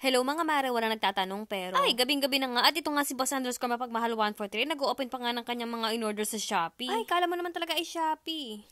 Hello mga mare, walang nagtatanong pero... Ay, gabing-gabi na nga at ito nga si Boss _ Mapagmahal 143 nag-open pa nga ng kanyang mga in-order sa Shopee. Ay, kala mo naman talaga ay Shopee.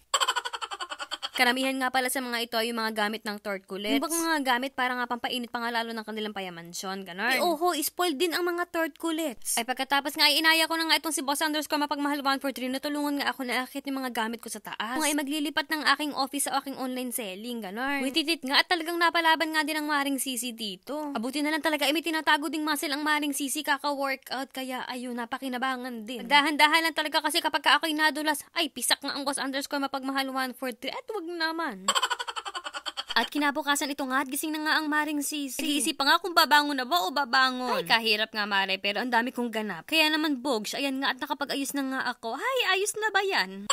Karamihan nga pala sa mga ito ay yung mga gamit ng Tortculets. Yung mga gamit para nga pampainit pa nga lalo ng kanilang payamansyon, ganon. Oho, spoiled din ang mga Tortculets. Ay pagkatapos nga ay inaya ko na nga itong si Boss _ Mapagmahal 143 natulungan nga ako na akit yung mga gamit ko sa taas. Kung ay maglilipat ng aking office sa aking online selling, ganon. Wititit nga at talagang napalaban nga din ang Maring Sisi dito. Abuti na lang talaga ay may tinatago ding muscle ang Maring Sisi kaka-workout kaya ayun, napakinabangan din. Dahan-dahan lang talaga kasi kapag ka ako'y nadulas, ay pisak nga ang Boss _ Mapagmahal 143 at wag naman. At kinabukasan ito nga at gising na nga ang Maring Sisi. Nag-iisip pa nga kung babangon na ba o babangon. Ay, kahirap nga mare, pero ang dami kong ganap. Kaya naman Bogs, ayan nga at nakapag-ayos na nga ako. Hay, ayos na ba yan?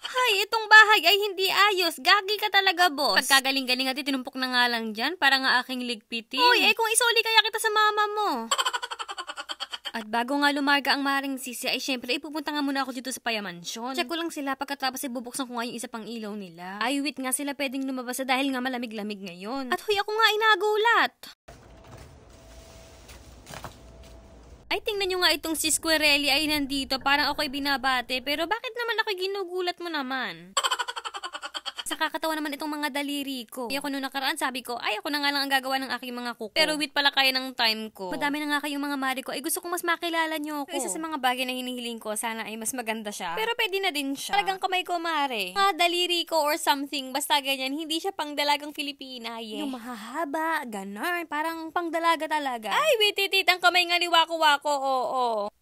Hay, itong bahay ay hindi ayos. Gagi ka talaga, boss. Pagkagaling-galing at tinumpok na nga lang dyan para nga aking ligpitin. Uy, kung isoli kaya kita sa mama mo. At bago nga lumarga ang Maring Sisi ay syempre ipupunta nga muna ako dito sa payamansyon. Check ko lang sila pagkatapos ay bubuksan ko nga yung isa pang ilaw nila. Ay wait nga sila pwedeng lumabas dahil nga malamig-lamig ngayon. At huy, ako nga ay nagulat. Ay tingnan nyo nga itong si Squirrelli ay nandito parang ako'y binabate pero bakit naman ako'y ginugulat mo naman? Sa kakatawa naman itong mga daliri ko. Kaya ako nung nakaraan sabi ko, ay ako na nga lang ang gagawa ng aking mga kuko. Pero wait pala kaya ng time ko. Madami na nga kayong mga mari ko. Ay gusto kong mas makilala nyo ako. Isa sa mga bagay na hinihiling ko, sana ay mas maganda siya. Pero pwede na din siya. Talagang kamay ko mare. Daliri ko or something. Basta ganyan. Hindi siya pang dalagang Filipina. Yeah. Yung mahahaba, ganon. Parang pang dalaga talaga. Ay wait, ang kamay nga ni Wako-Wako. Oo.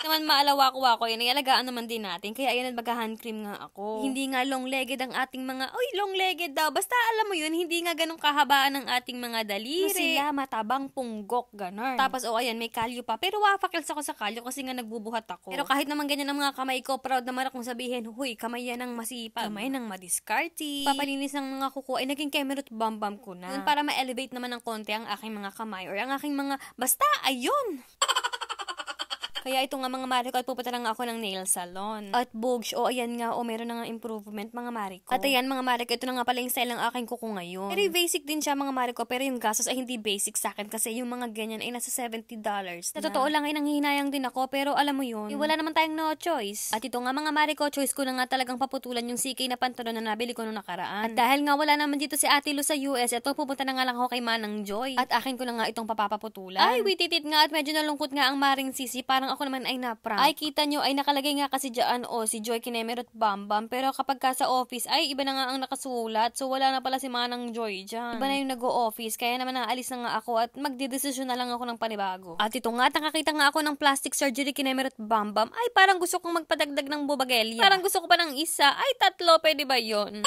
Naman maalawa-ko yan, ay alagaan naman din natin. Kaya ayan at mag-hand cream nga ako. Hindi nga long-legged ang ating mga, long-legged daw. Basta alam mo yun, hindi nga ganun kahabaan ang ating mga daliri. Sila matabang punggok, ganon. Tapos ayan, may kalyo pa. Pero wafakils ako sa kalyo kasi nga nagbubuhat ako. Pero kahit naman ganyan ang mga kamay ko, proud naman akong sabihin, huy, kamay yan ang masipag. Kamay ng madiscarte. Papalinis ng mga kuko ay naging kemerut bam-bam ko na. Yun, para ma-elevate naman ng konti ang aking mga kamay or ang aking mga, basta, ayun! Kaya ito nga mga mari ko at pupunta lang ako ng nail salon. At Bogs, ayan nga, meron na nga improvement mga mari ko. At ayan mga mari ko, ito na nga pala yung style ng aking kuko ngayon. Pero basic din siya mga mari ko, pero yung gastos ay hindi basic sa akin kasi yung mga ganyan ay nasa $70 na. Totoo lang ay nanghihinayang din ako, pero alam mo yun, wala naman tayong no choice. At ito nga mga mari ko, choice ko na nga talagang paputulan yung CK na pantalon na nabili ko nung nakaraan. At dahil nga wala naman dito si Ate Lu sa US, ito pupunta na nga lang ako kay Manang Joy. At akin ko na nga itong papaputulan. Ay, wititit nga at medyo nalungkot nga ang Maring Sisi, parang ako naman ay na-prank. Ay, kita nyo, ay nakalagay nga kasi dyan, si Joy Kinemerot Bambam. Pero kapag ka sa office, ay iba na nga ang nakasulat. So, wala na pala si Manang Joy dyan. Iba na yung nag-o-office. Kaya naman naalis na nga ako at magdidesisyon na lang ako ng panibago. At ito nga, nakakita nga ako ng plastic surgery Kinemerot Bambam. Ay, parang gusto kong magpadagdag ng bubagelya. Parang gusto ko pa ng isa. Ay, 3, pwede ba yun?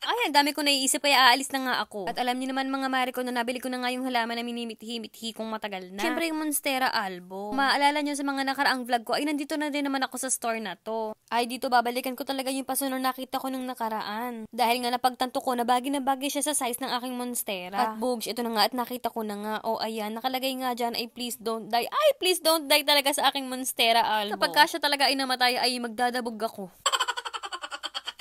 Ay, ang dami ko naiisip kaya aalis na nga ako. At alam niyo naman mga mari ko na nabili ko na nga yung halaman na minimithi-mithi kong matagal na. Siyempre yung Monstera Albo. Maalala niyo sa mga nakaraang vlog ko, ay nandito na din naman ako sa store na to. Ay, dito babalikan ko talaga yung paso na nakita ko nung nakaraan. Dahil nga napagtanto ko na bagay siya sa size ng aking Monstera. At Bogs, ito na nga at nakita ko na nga. Ayan, nakalagay nga dyan ay please don't die. Ay, please don't die talaga sa aking Monstera Albo. Kapag ka siya talaga ay namatay, ay magdadabog ako.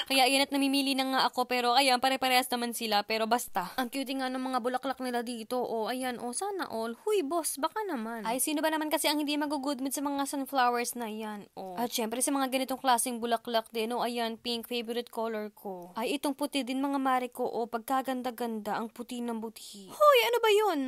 Kaya ayan at namimili na nga ako pero ayan pare-parehas naman sila pero basta. Ang cute nga ng mga bulaklak nila dito. Ayan sana all. Huy boss, baka naman. Ay sino ba naman kasi ang hindi mag-good mood sa mga sunflowers na yan. At syempre sa mga ganitong klaseng bulaklak din. Ayan pink favorite color ko. Ay itong puti din mga mare ko. Pagkaganda-ganda ang puti ng buti. Hoy ano ba yun?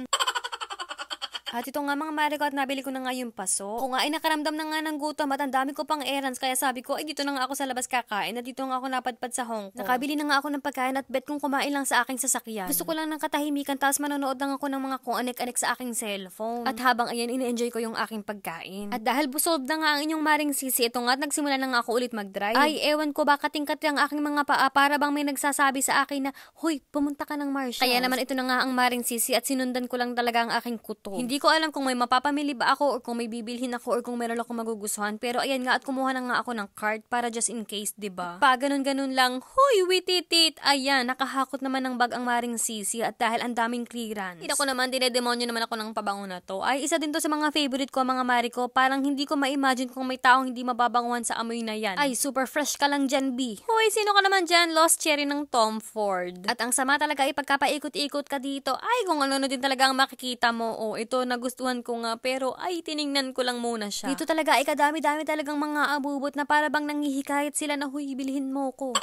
At ito nga mga mare ko at nabili ko na nga yung paso. Kung nga ay nakaramdam na nga ng gutom at ang dami ko pang errands kaya sabi ko ay dito na nga ako sa labas kakain at dito nga ako napadpad sa Hong Kong. Nakabili na nga ako ng pagkain at bet kong kumain lang sa aking sasakyan. Gusto ko lang ng katahimikan tapos manonood lang ako ng mga kung anek-anek sa aking cellphone. At habang ayan ine-enjoy ko yung aking pagkain. At dahil busog na nga ang inyong Maring Sisi, ito nga at nagsimula na nga ako ulit mag-drive. Ay ewan ko baka tingkat ang aking mga paa para bang may nagsasabi sa akin na huy pumunta ka ng Marshall. Kaya naman ito na nga ang Maring Sisi at sinundan ko lang talaga ang aking kuto. Hindi Hindi ko alam kung may mapapamili ba ako or kung may bibilhin ako or kung meron akong magugustuhan. Pero ayan nga at kumuha na nga ako ng cart para just in case, diba? Pa ganun-ganun lang, hoy, wititit! Ayan, nakahakot naman ng bag ang Maring Sisi at dahil ang daming clearance. Hindi ko naman, dinedemonyo naman ako ng pabango na to. Ay, isa din to sa mga favorite ko, mga Mari ko. Parang hindi ko ma-imagine kung may taong hindi mababanguhan sa amoy na yan. Ay, super fresh ka lang dyan, B. Hoy, sino ka naman dyan? Lost Cherry ng Tom Ford. At ang sama talaga ay pagkapaikot-ikot ka dito. Ay, kung ano din talaga ang makikita mo. Oh, ito nagustuhan ko nga pero ay tiningnan ko lang muna siya. Dito talaga ay kadami-dami talagang mga abubot na para bang nanghihikayat sila na huy, bilhin mo ko.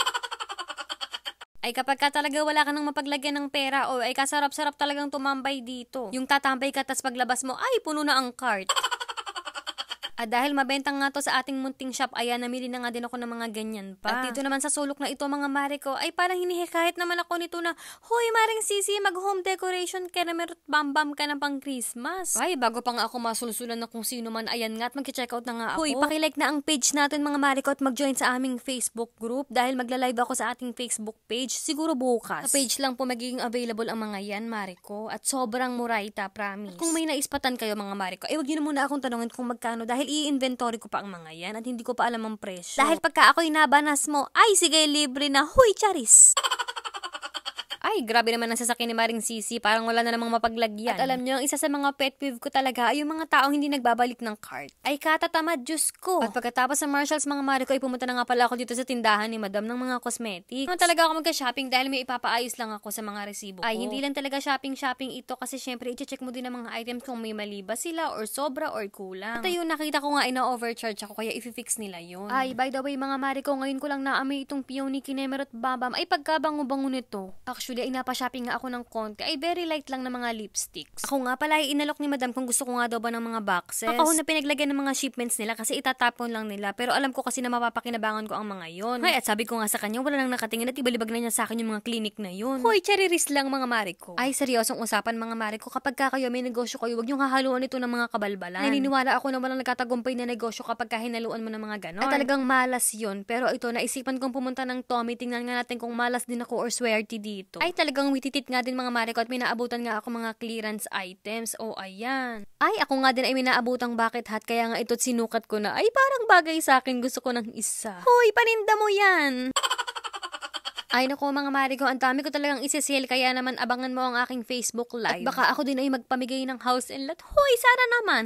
Ay kapag ka talaga wala ka nang mapaglagyan ng pera o ay kasarap-sarap talagang tumambay dito. Yung tatambay ka tas paglabas mo ay puno na ang cart. At dahil mabenta nga to sa ating munting shop, ayan, namili na nga din ako ng mga ganyan pa. At dito naman sa sulok na ito, mga Mari ko, ay parang hinihikayat naman ako nito na, hoy, Maring Sisi, mag-home decoration ka na meron bam-bam ka na pang Christmas. Ay, bago pa nga ako masulsulan na kung sino man, ayan nga, at mag-check out na nga ako. Hoy, pakilike na ang page natin, mga Mari ko, at mag-join sa aming Facebook group dahil magla-live ako sa ating Facebook page, siguro bukas. Sa page lang po magiging available ang mga yan, Mari ko, at sobrang muraita, promise. At kung may naispatan kayo, mga Mari ko, ay wag niyo na muna akong tanungin kung magkano dahil i-inventory ko pa ang mga yan at hindi ko pa alam ang presyo. Dahil pagka ako'y nabanas mo, ay sige, libre na, huy, charis! Ay, grabe naman ang sasakyan ni Maring Sisi, parang wala na namang mapaglagyan. At alam niyo, ang isa sa mga pet peeve ko talaga ay yung mga taong hindi nagbabalik ng cart. Ay, katatamad, Diyos ko. At pagkatapos sa Marshalls, mga Mari ko, ay pumunta na nga pala ako dito sa tindahan ni Madam ng mga cosmetics. Ano talaga ako magka-shopping dahil may ipapaayos lang ako sa mga resibo ko. Ay, hindi lang talaga shopping ito kasi syempre, i-check mo din ang mga items kung may mali ba sila or sobra or kulang. At ayun, nakita ko nga ina-overcharge ako kaya i-fix nila yun. Ay, by the way, mga Mari ko, ngayon ko lang naamoy itong Peony Kinemerot Babam. Ay, pagkabango-bango nito. Actually, ay napashopping nga ako ng konti. Ay, very light lang na mga lipsticks. Ako nga pala, ay inalok ni Madam kung gusto ko nga daw ba ng mga boxes. Ako na pinaglagyan ng mga shipments nila kasi itatapon lang nila. Pero alam ko kasi na mapapakinabangan ko ang mga yon. Ay, at sabi ko nga sa kanya, wala nang nakatingin at ibalibag na niya sa akin yung mga clinic na yun. Hoy, chariris lang mga Mari ko. Ay, seryosong usapan mga Mari ko. Kapag kayo may negosyo kayo, wag niyong hahaluan ito ng mga kabalbalan. Naniniwala ako na walang nagtatagumpay na negosyo kapag hinaluan mo ng mga ganon. Ay, talagang malas yun. Pero ito, naisipan kong pumunta ng Tommy. Tingnan nga natin kung malas din ako or swerte dito. Ay, talagang wititit nga din mga Mari ko at minaabutan nga ako mga clearance items. O, ayan. Ay, ako nga din ay minaabutang bucket hat kaya nga ito't sinukat ko na. Ay, parang bagay sa akin. Gusto ko ng isa. Hoy, paninda mo yan! Ay naku mga Mari ko, ang dami ko talagang isi-sale kaya naman abangan mo ang aking Facebook Live. At baka ako din ay magpamigay ng house and lot. Hoy, sana naman!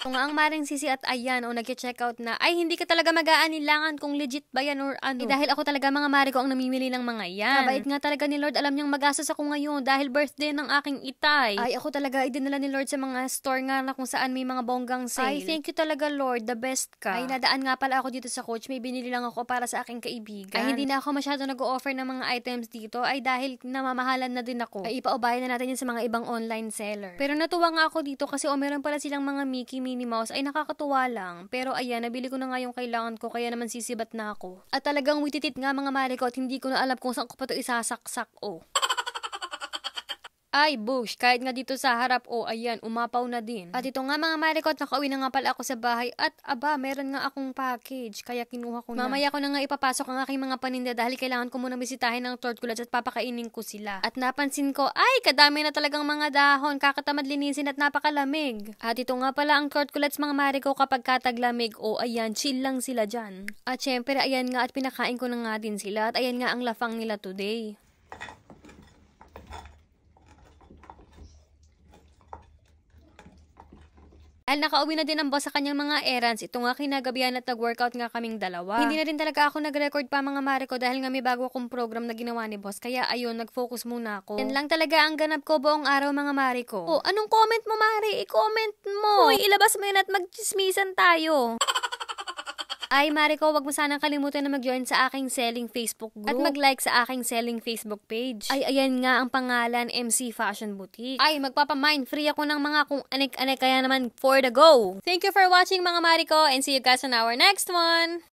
Kung ang Maring Sisi at ayan o nag-check out na, ay hindi ka talaga mag-aanilangan kung legit ba yan or ano. Eh, dahil ako talaga mga Mari ko ang namimili ng mga yan. Kabait nga talaga ni Lord, alam niyang mag-asos ako ngayon dahil birthday ng aking itay. Ay ako talaga ay dinala ni Lord sa mga store nga na kung saan may mga bonggang sale. Ay thank you talaga Lord, the best ka. Ay nadaan nga pala ako dito sa Coach, may binili lang ako para sa aking kaibigan. Ay hindi na ako masyado nag-o-offer ng mga items dito ay dahil namamahalan na din ako. Ay ipaubayan na natin yun sa mga ibang online seller. Pero natuwa nga ako dito kasi meron pala silang mga Minnie Mouse ay nakakatuwa lang. Pero ayan, nabili ko na nga yung kailangan ko kaya naman sisibat na ako. At talagang wititit nga mga Mari ko at hindi ko na alam kung saan ko pa ito isasaksak o. Ay, bush, kahit nga dito sa harap, ayan, umapaw na din. At ito nga mga Mari ko at nakauwi na nga pala ako sa bahay at aba, meron nga akong package, kaya kinuha ko na. Mamaya ko na nga ipapasok ang aking mga paninda dahil kailangan ko muna bisitahin ng Tortculats at papakainin ko sila. At napansin ko, ay, kadami na talagang mga dahon, kakatamad linisin at napakalamig. At ito nga pala ang Tortculats mga Mari ko kapag kataglamig, ayan, chill lang sila dyan. At syempre, ayan nga at pinakain ko na nga din sila at ayan nga ang lafang nila today. Dahil nakauwi na din ang boss sa kanyang mga errands, ito nga kinagabihan at nag-workout nga kaming dalawa. Hindi na rin talaga ako nag-record pa mga Mari ko dahil nga may bago akong program na ginawa ni boss. Kaya ayun, nag-focus muna ako. Yan lang talaga ang ganap ko buong araw mga Mari ko. Anong comment mo Mari? I-comment mo! Uy, ilabas mo yun at mag-chismisan tayo. Ay, Mari ko, wag mo sanang kalimutan na mag-join sa aking selling Facebook group. At mag-like sa aking selling Facebook page. Ay, ayan nga ang pangalan, MC Fashion Boutique. Ay, magpapamind free ako ng mga kung anik-anik kaya naman for the go. Thank you for watching mga Mari ko and see you guys on our next one!